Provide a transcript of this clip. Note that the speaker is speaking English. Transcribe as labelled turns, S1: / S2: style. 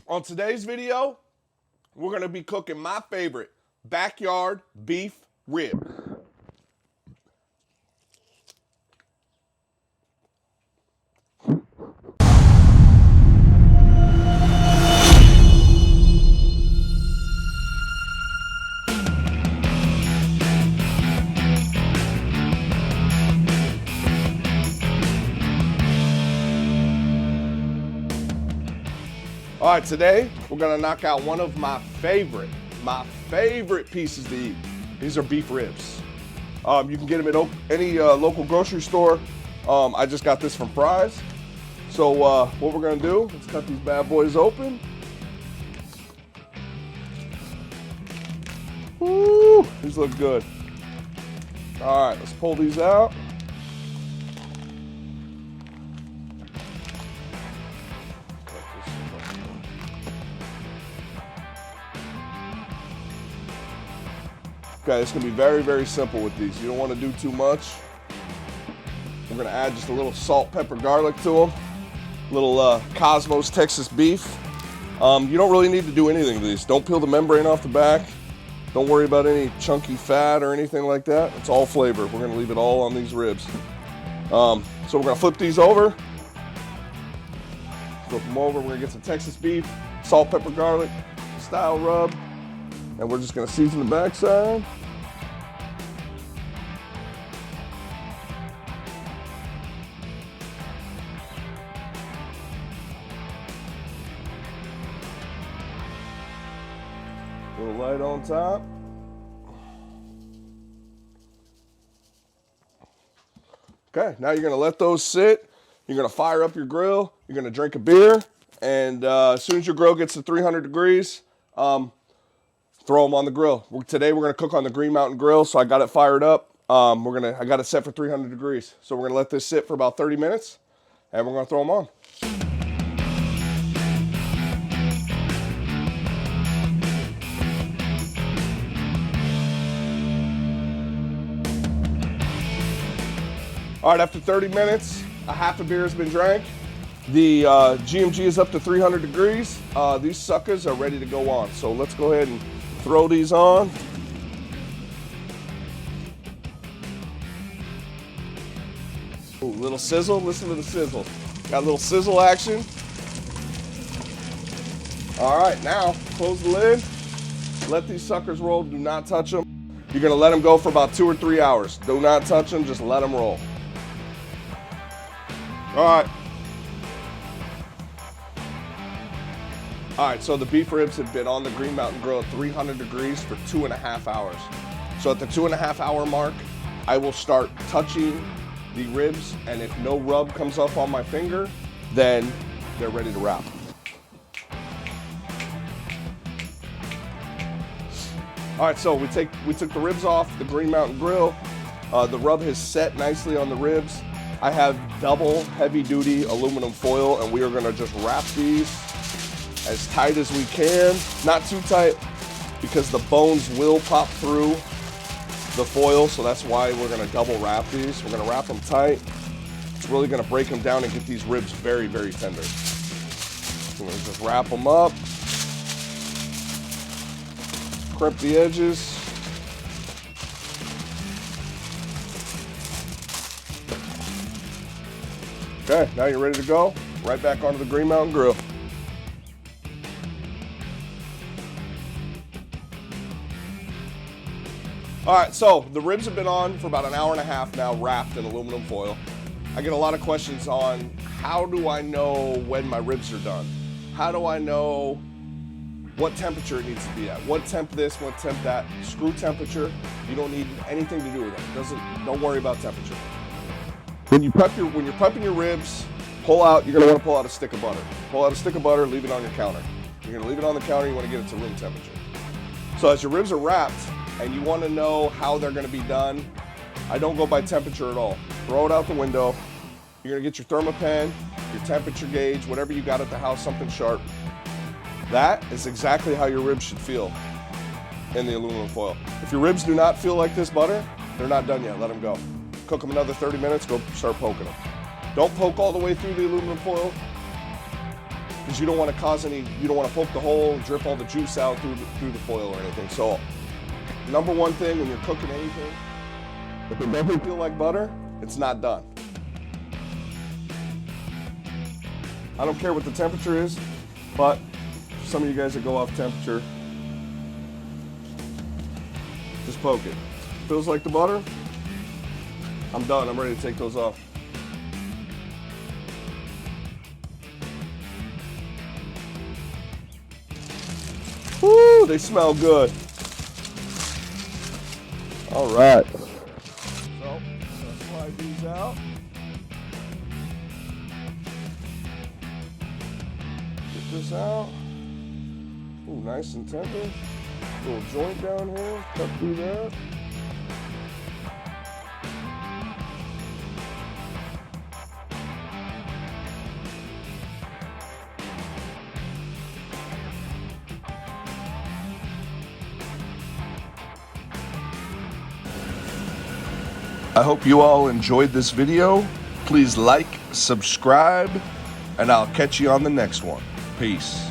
S1: On today's video, we're gonna be cooking my favorite backyard beef rib. All right, today we're gonna knock out one of my favorite pieces to eat. These are beef ribs. You can get them at any local grocery store. I just got this from Fry's. So what we're gonna do, let's cut these bad boys open. Woo, these look good. All right, let's pull these out. Okay, it's gonna be very, very simple with these. You don't wanna do too much. We're gonna add just a little salt, pepper, garlic to them. Little Cosmos Texas beef. You don't really need to do anything to these. Don't peel the membrane off the back. Don't worry about any chunky fat or anything like that. It's all flavor. We're gonna leave it all on these ribs. So we're gonna flip these over. Flip them over, we're gonna get some Texas beef, salt, pepper, garlic, style rub. And we're just gonna season the backside. A little light on top. Okay, now you're gonna let those sit. You're gonna fire up your grill. You're gonna drink a beer. And as soon as your grill gets to 300 degrees, throw them on the grill. Today we're gonna cook on the Green Mountain Grill, so I got it fired up. I got it set for 300 degrees. So we're gonna let this sit for about 30 minutes, and we're gonna throw them on. All right, after 30 minutes, a half a beer has been drank. The GMG is up to 300 degrees. These suckers are ready to go on. So let's go ahead and throw these on. Ooh, little sizzle, listen to the sizzle. Got a little sizzle action. All right, now close the lid. Let these suckers roll, do not touch them. You're gonna let them go for about 2 or 3 hours. Do not touch them, just let them roll. All right. All right, so the beef ribs have been on the Green Mountain Grill at 300 degrees for 2.5 hours. So at the 2.5 hour mark, I will start touching the ribs, and if no rub comes up on my finger, then they're ready to wrap. All right, so we took the ribs off the Green Mountain Grill. The rub has set nicely on the ribs. I have double heavy-duty aluminum foil, and we are gonna just wrap these as tight as we can. Not too tight, because the bones will pop through the foil, so that's why we're gonna double wrap these. We're gonna wrap them tight. It's really gonna break them down and get these ribs very, very tender. We're gonna just wrap them up. Crimp the edges. Okay, now you're ready to go. Right back onto the Green Mountain Grill. All right, so the ribs have been on for about an hour and a half now, wrapped in aluminum foil. I get a lot of questions on how do I know when my ribs are done? How do I know what temperature it needs to be at? What temp this, what temp that? Screw temperature. You don't need anything to do with it. Don't worry about temperature. When you're prepping your ribs, you're gonna wanna pull out a stick of butter. Pull out a stick of butter, leave it on your counter. You're gonna leave it on the counter, you wanna get it to room temperature. So as your ribs are wrapped, and you want to know how they're going to be done, I don't go by temperature at all. Throw it out the window. You're going to get your thermopan, your temperature gauge, whatever you got at the house, something sharp. That is exactly how your ribs should feel in the aluminum foil. If your ribs do not feel like this butter, they're not done yet. Let them go. Cook them another 30 minutes, go start poking them. Don't poke all the way through the aluminum foil. because you don't want to you don't want to poke the hole and drip all the juice out through the foil or anything. So number one thing when you're cooking anything, if it doesn't feel like butter, it's not done. I don't care what the temperature is, but some of you guys that go off temperature, just poke it. Feels like the butter, I'm done. I'm ready to take those off. Woo, they smell good. All right. So, let's slide these out. Get this out. Ooh, nice and tender. Little joint down here. Cut through that. I hope you all enjoyed this video. Please like, subscribe, and I'll catch you on the next one. Peace.